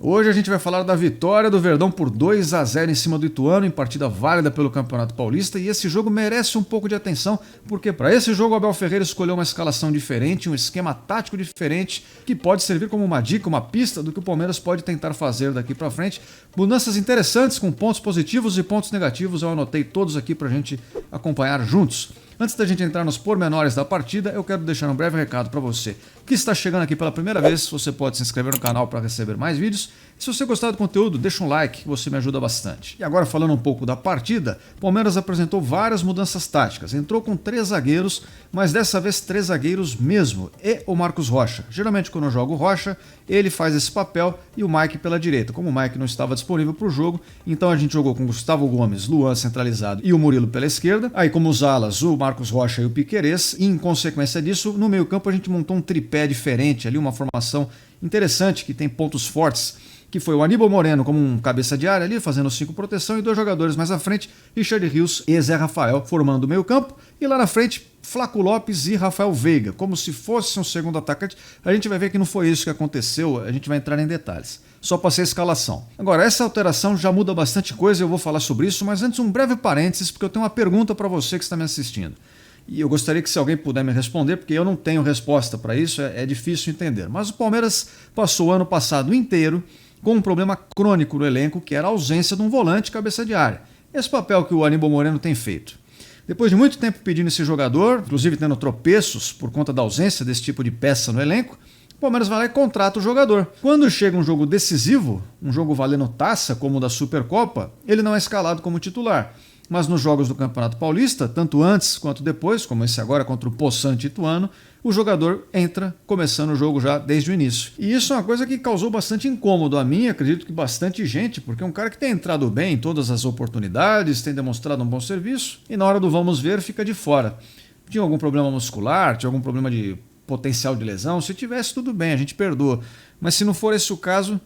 Hoje a gente vai falar da vitória do Verdão por 2-0 em cima do Ituano, em partida válida pelo Campeonato Paulista, e esse jogo merece um pouco de atenção, porque para esse jogo o Abel Ferreira escolheu uma escalação diferente, um esquema tático diferente, que pode servir como uma dica, uma pista do que o Palmeiras pode tentar fazer daqui para frente. Mudanças interessantes com pontos positivos e pontos negativos, eu anotei todos aqui para a gente acompanhar juntos. Antes da gente entrar nos pormenores da partida, eu quero deixar um breve recado para você que está chegando aqui pela primeira vez. Você pode se inscrever no canal para receber mais vídeos. E se você gostar do conteúdo, deixa um like, que você me ajuda bastante. E agora, falando um pouco da partida, o Palmeiras apresentou várias mudanças táticas. Entrou com 3 zagueiros, mas dessa vez 3 zagueiros mesmo, e o Marcos Rocha. Geralmente quando eu jogo o Rocha, ele faz esse papel e o Mike pela direita. Como o Mike não estava disponível para o jogo, então a gente jogou com Gustavo Gomes, Luan centralizado e o Murilo pela esquerda. Aí como os alas, o Marcos Rocha e o Piquerez. E em consequência disso, no meio campo a gente montou um tripé diferente ali, uma formação interessante que tem pontos fortes, que foi o Aníbal Moreno como um cabeça de área ali, fazendo 5 proteção, e 2 jogadores mais à frente, Richard Rios e Zé Rafael, formando o meio campo, e lá na frente, Flaco Lopes e Rafael Veiga, como se fosse um segundo atacante. A gente vai ver que não foi isso que aconteceu, a gente vai entrar em detalhes. Só passei a escalação. Agora, essa alteração já muda bastante coisa, eu vou falar sobre isso, mas antes um breve parênteses, porque eu tenho uma pergunta para você que está me assistindo. E eu gostaria que se alguém puder me responder, porque eu não tenho resposta para isso, é difícil entender. Mas o Palmeiras passou o ano passado inteiro com um problema crônico no elenco, que era a ausência de um volante cabeça de área. Esse papel que o Aníbal Moreno tem feito. Depois de muito tempo pedindo esse jogador, inclusive tendo tropeços por conta da ausência desse tipo de peça no elenco, o Palmeiras vai lá e contrata o jogador. Quando chega um jogo decisivo, um jogo valendo taça, como o da Supercopa, ele não é escalado como titular. Mas nos jogos do Campeonato Paulista, tanto antes quanto depois, como esse agora contra o Poçante Ituano, o jogador entra começando o jogo já desde o início. E isso é uma coisa que causou bastante incômodo a mim, acredito que bastante gente, porque é um cara que tem entrado bem em todas as oportunidades, tem demonstrado um bom serviço, e na hora do vamos ver fica de fora. Tinha algum problema muscular, tinha algum problema de potencial de lesão? Se tivesse, tudo bem, a gente perdoa. Mas se não for esse o caso,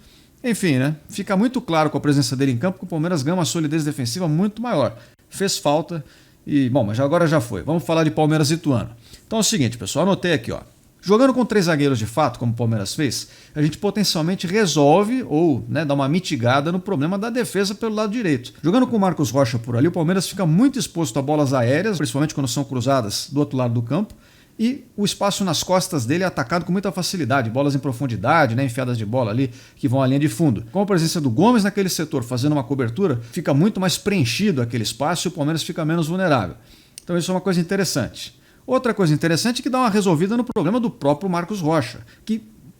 enfim, né? Fica muito claro com a presença dele em campo que o Palmeiras ganha uma solidez defensiva muito maior. Fez falta e, bom, mas agora já foi. Vamos falar de Palmeiras e Ituano. Então é o seguinte, pessoal, anotei aqui, ó. Jogando com 3 zagueiros de fato, como o Palmeiras fez, a gente potencialmente resolve ou dá uma mitigada no problema da defesa pelo lado direito. Jogando com o Marcos Rocha por ali, o Palmeiras fica muito exposto a bolas aéreas, principalmente quando são cruzadas do outro lado do campo, e o espaço nas costas dele é atacado com muita facilidade, bolas em profundidade, enfiadas de bola ali que vão à linha de fundo. Com a presença do Gomes naquele setor fazendo uma cobertura, fica muito mais preenchido aquele espaço e o Palmeiras fica menos vulnerável. Então isso é uma coisa interessante. Outra coisa interessante é que dá uma resolvida no problema do próprio Marcos Rocha.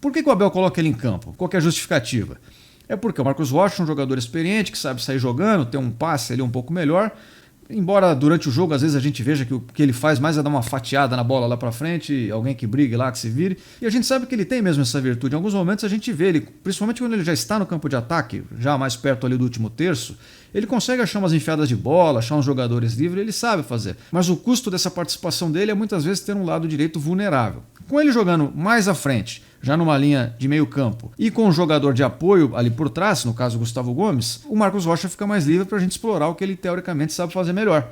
Por que o Abel coloca ele em campo? Qual que é a justificativa? É porque o Marcos Rocha é um jogador experiente, que sabe sair jogando, tem um passe ali um pouco melhor. Embora durante o jogo às vezes a gente veja que o que ele faz mais é dar uma fatiada na bola lá pra frente, alguém que brigue lá, que se vire, e a gente sabe que ele tem mesmo essa virtude. Em alguns momentos a gente vê ele, principalmente quando ele já está no campo de ataque, já mais perto ali do último terço, ele consegue achar umas enfiadas de bola, achar uns jogadores livres, ele sabe fazer. Mas o custo dessa participação dele é muitas vezes ter um lado direito vulnerável. Com ele jogando mais à frente, já numa linha de meio campo, e com um jogador de apoio ali por trás, no caso o Gustavo Gomes, o Marcos Rocha fica mais livre para a gente explorar o que ele teoricamente sabe fazer melhor.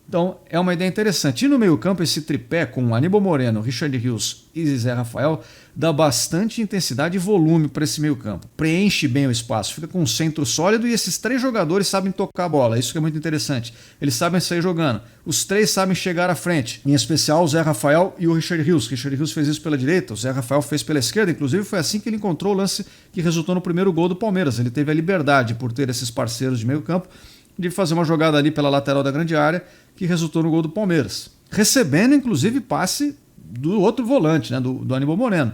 Então é uma ideia interessante. E no meio campo esse tripé com Aníbal Moreno, Richard Rios e Zé Rafael dá bastante intensidade e volume para esse meio campo. Preenche bem o espaço, fica com um centro sólido e esses 3 jogadores sabem tocar a bola. Isso que é muito interessante. Eles sabem sair jogando. Os 3 sabem chegar à frente. Em especial o Zé Rafael e o Richard Rios. Richard Rios fez isso pela direita, o Zé Rafael fez pela esquerda. Inclusive foi assim que ele encontrou o lance que resultou no primeiro gol do Palmeiras. Ele teve a liberdade, por ter esses parceiros de meio campo, de fazer uma jogada ali pela lateral da grande área que resultou no gol do Palmeiras. Recebendo, inclusive, passe do outro volante, do Aníbal Moreno.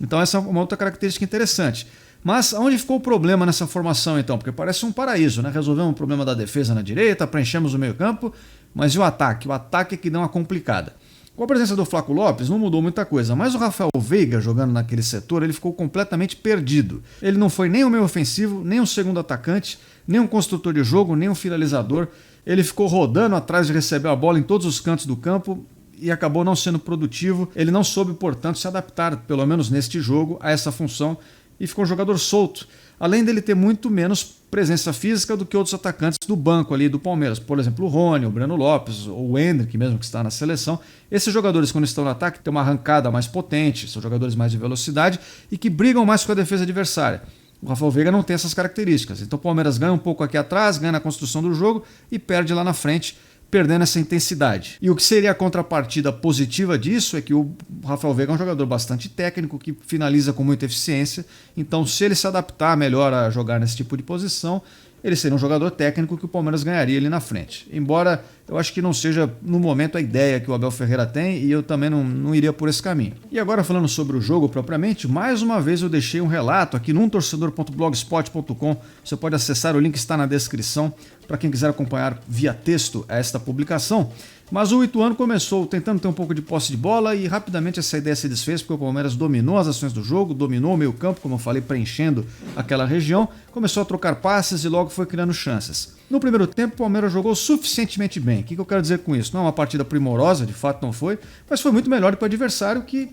Então essa é uma outra característica interessante. Mas onde ficou o problema nessa formação então? Porque parece um paraíso, Resolvemos o problema da defesa na direita, preenchemos o meio campo, mas e o ataque? O ataque é que deu uma complicada. Com a presença do Flaco Lopes não mudou muita coisa, mas o Rafael Veiga jogando naquele setor, ele ficou completamente perdido. Ele não foi nem o meio ofensivo, nem o segundo atacante, nem um construtor de jogo, nem um finalizador. Ele ficou rodando atrás de receber a bola em todos os cantos do campo e acabou não sendo produtivo. Ele não soube, portanto, se adaptar, pelo menos neste jogo, a essa função e ficou um jogador solto. Além dele ter muito menos presença física do que outros atacantes do banco ali do Palmeiras. Por exemplo, o Rony, o Breno Lopes, ou o Hendrick mesmo, que está na seleção. Esses jogadores, quando estão no ataque, têm uma arrancada mais potente, são jogadores mais de velocidade e que brigam mais com a defesa adversária. O Rafael Veiga não tem essas características. Então o Palmeiras ganha um pouco aqui atrás, ganha na construção do jogo e perde lá na frente, perdendo essa intensidade. E o que seria a contrapartida positiva disso é que o Rafael Veiga é um jogador bastante técnico, que finaliza com muita eficiência. Então, se ele se adaptar melhor a jogar nesse tipo de posição, ele seria um jogador técnico que o Palmeiras ganharia ali na frente. Embora eu acho que não seja, no momento, a ideia que o Abel Ferreira tem, e eu também não iria por esse caminho. E agora, falando sobre o jogo propriamente, mais uma vez eu deixei um relato aqui no torcedor.blogspot.com. Você pode acessar, o link está na descrição, para quem quiser acompanhar via texto esta publicação. Mas o Ituano começou tentando ter um pouco de posse de bola e rapidamente essa ideia se desfez, porque o Palmeiras dominou as ações do jogo, dominou o meio campo, como eu falei, preenchendo aquela região, começou a trocar passes e logo foi criando chances. No primeiro tempo, o Palmeiras jogou suficientemente bem. O que eu quero dizer com isso? Não é uma partida primorosa, de fato não foi, mas foi muito melhor que o adversário, que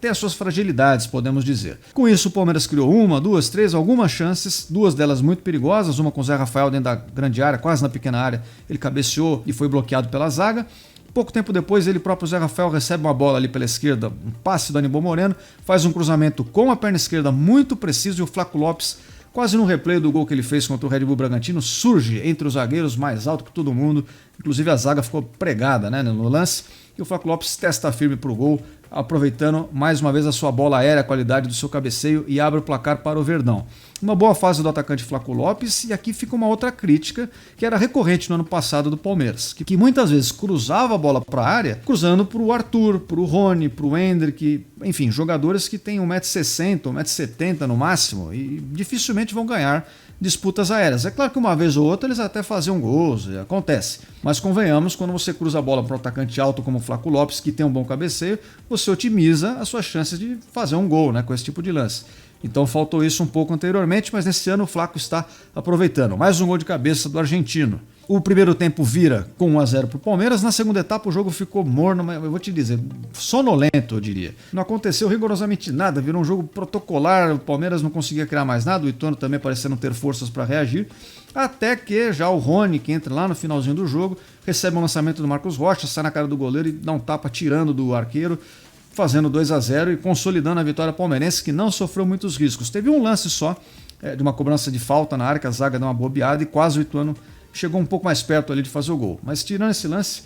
tem as suas fragilidades, podemos dizer. Com isso, o Palmeiras criou uma, duas, três, algumas chances, duas delas muito perigosas, uma com o Zé Rafael dentro da grande área, quase na pequena área, ele cabeceou e foi bloqueado pela zaga. Pouco tempo depois, ele próprio, Zé Rafael, recebe uma bola ali pela esquerda, um passe do Aníbal Moreno, faz um cruzamento com a perna esquerda muito preciso e o Flaco Lopes, quase no replay do gol que ele fez contra o Red Bull Bragantino, surge entre os zagueiros mais alto que todo mundo, inclusive a zaga ficou pregada, né, no lance, e o Flaco Lopes testa firme para o gol, aproveitando mais uma vez a sua bola aérea, a qualidade do seu cabeceio e abre o placar para o Verdão. Uma boa fase do atacante Flaco Lopes, e aqui fica uma outra crítica que era recorrente no ano passado do Palmeiras, que muitas vezes cruzava a bola para a área, cruzando para o Arthur, para o Rony, para o Hendrick, enfim, jogadores que têm 1,60m, 1,70m no máximo e dificilmente vão ganhar disputas aéreas. É claro que uma vez ou outra eles até faziam gols, acontece. Mas convenhamos, quando você cruza a bola para um atacante alto como o Flaco Lopes, que tem um bom cabeceio, você otimiza as suas chances de fazer um gol, né, com esse tipo de lance. Então faltou isso um pouco anteriormente, mas nesse ano o Flaco está aproveitando. Mais um gol de cabeça do argentino. O primeiro tempo vira com 1-0 para o Palmeiras. Na segunda etapa o jogo ficou morno, mas eu vou te dizer, sonolento, eu diria. Não aconteceu rigorosamente nada, virou um jogo protocolar, o Palmeiras não conseguia criar mais nada, o Ituano também parecia não ter forças para reagir, até que já o Rony, que entra lá no finalzinho do jogo, recebe um lançamento do Marcos Rocha, sai na cara do goleiro e dá um tapa tirando do arqueiro, fazendo 2-0 e consolidando a vitória palmeirense, que não sofreu muitos riscos. Teve um lance só, de uma cobrança de falta na área, que a zaga deu uma bobeada e quase o Ituano chegou um pouco mais perto ali de fazer o gol. Mas tirando esse lance,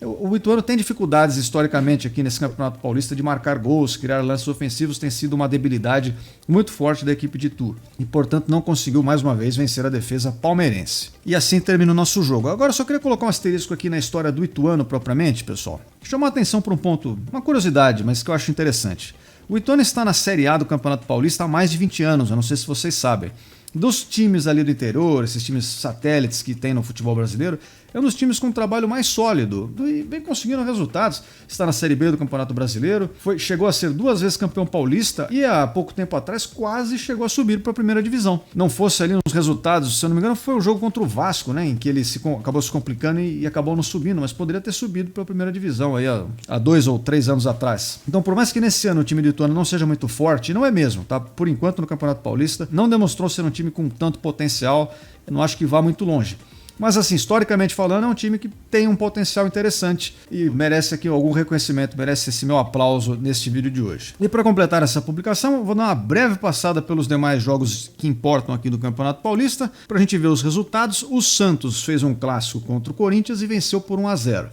o Ituano tem dificuldades historicamente aqui nesse Campeonato Paulista de marcar gols, criar lances ofensivos, tem sido uma debilidade muito forte da equipe de Itu. E, portanto, não conseguiu mais uma vez vencer a defesa palmeirense. E assim termina o nosso jogo. Agora, eu só queria colocar um asterisco aqui na história do Ituano propriamente, pessoal. Chamar a atenção para um ponto, uma curiosidade, mas que eu acho interessante. O Ituano está na Série A do Campeonato Paulista há mais de 20 anos, eu não sei se vocês sabem. Dos times ali do interior, esses times satélites que tem no futebol brasileiro, é um dos times com um trabalho mais sólido e vem conseguindo resultados. Está na Série B do Campeonato Brasileiro, chegou a ser 2 vezes campeão paulista e há pouco tempo atrás quase chegou a subir para a primeira divisão. Não fosse ali uns resultados, se eu não me engano, foi o jogo contra o Vasco, né, em que ele acabou se complicando e acabou não subindo, mas poderia ter subido para a primeira divisão aí há 2 ou 3 anos atrás. Então, por mais que nesse ano o time do Ituano não seja muito forte, não é mesmo, tá? Por enquanto no Campeonato Paulista, não demonstrou ser um time com tanto potencial, eu não acho que vá muito longe. Mas assim, historicamente falando, é um time que tem um potencial interessante e merece aqui algum reconhecimento, merece esse meu aplauso neste vídeo de hoje. E para completar essa publicação, eu vou dar uma breve passada pelos demais jogos que importam aqui do Campeonato Paulista, para a gente ver os resultados. O Santos fez um clássico contra o Corinthians e venceu por 1-0.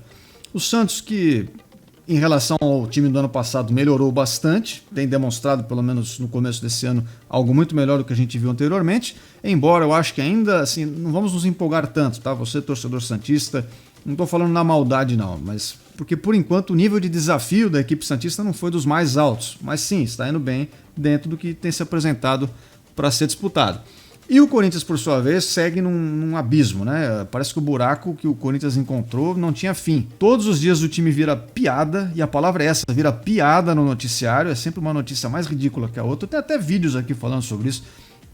O Santos, que em relação ao time do ano passado, melhorou bastante, tem demonstrado, pelo menos no começo desse ano, algo muito melhor do que a gente viu anteriormente, embora eu acho que ainda, assim, não vamos nos empolgar tanto, tá? Você, torcedor santista, não estou falando na maldade não, mas porque por enquanto o nível de desafio da equipe santista não foi dos mais altos, mas sim, está indo bem dentro do que tem se apresentado para ser disputado. E o Corinthians, por sua vez, segue num abismo, né? Parece que o buraco que o Corinthians encontrou não tinha fim. Todos os dias o time vira piada, e a palavra é essa, vira piada no noticiário, é sempre uma notícia mais ridícula que a outra. Tem até vídeos aqui falando sobre isso.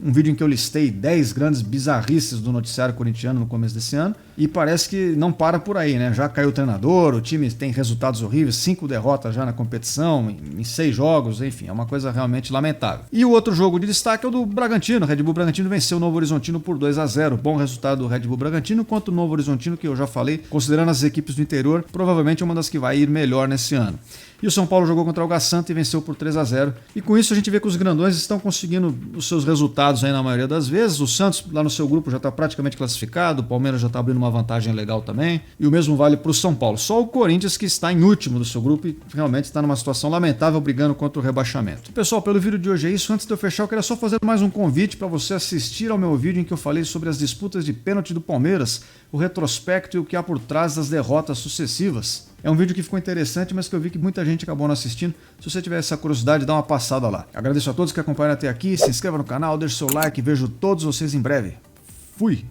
Um vídeo em que eu listei 10 grandes bizarrices do noticiário corintiano no começo desse ano, e parece que não para por aí, né? Já caiu o treinador, o time tem resultados horríveis, 5 derrotas já na competição, em 6 jogos, enfim, é uma coisa realmente lamentável. E o outro jogo de destaque é o do Bragantino. O Red Bull Bragantino venceu o Novo Horizontino por 2-0. Bom resultado do Red Bull Bragantino, quanto o Novo Horizontino, que eu já falei, considerando as equipes do interior, provavelmente é uma das que vai ir melhor nesse ano. E o São Paulo jogou contra o Água Santa e venceu por 3-0. E com isso a gente vê que os grandões estão conseguindo os seus resultados aí na maioria das vezes. O Santos lá no seu grupo já está praticamente classificado, o Palmeiras já está abrindo uma vantagem legal também. E o mesmo vale para o São Paulo. Só o Corinthians que está em último do seu grupo e realmente está numa situação lamentável brigando contra o rebaixamento. Pessoal, pelo vídeo de hoje é isso. Antes de eu fechar, eu queria só fazer mais um convite para você assistir ao meu vídeo em que eu falei sobre as disputas de pênalti do Palmeiras, o retrospecto e o que há por trás das derrotas sucessivas. É um vídeo que ficou interessante, mas que eu vi que muita gente acabou não assistindo. Se você tiver essa curiosidade, dá uma passada lá. Agradeço a todos que acompanharam até aqui, se inscreva no canal, deixe seu like e vejo todos vocês em breve. Fui!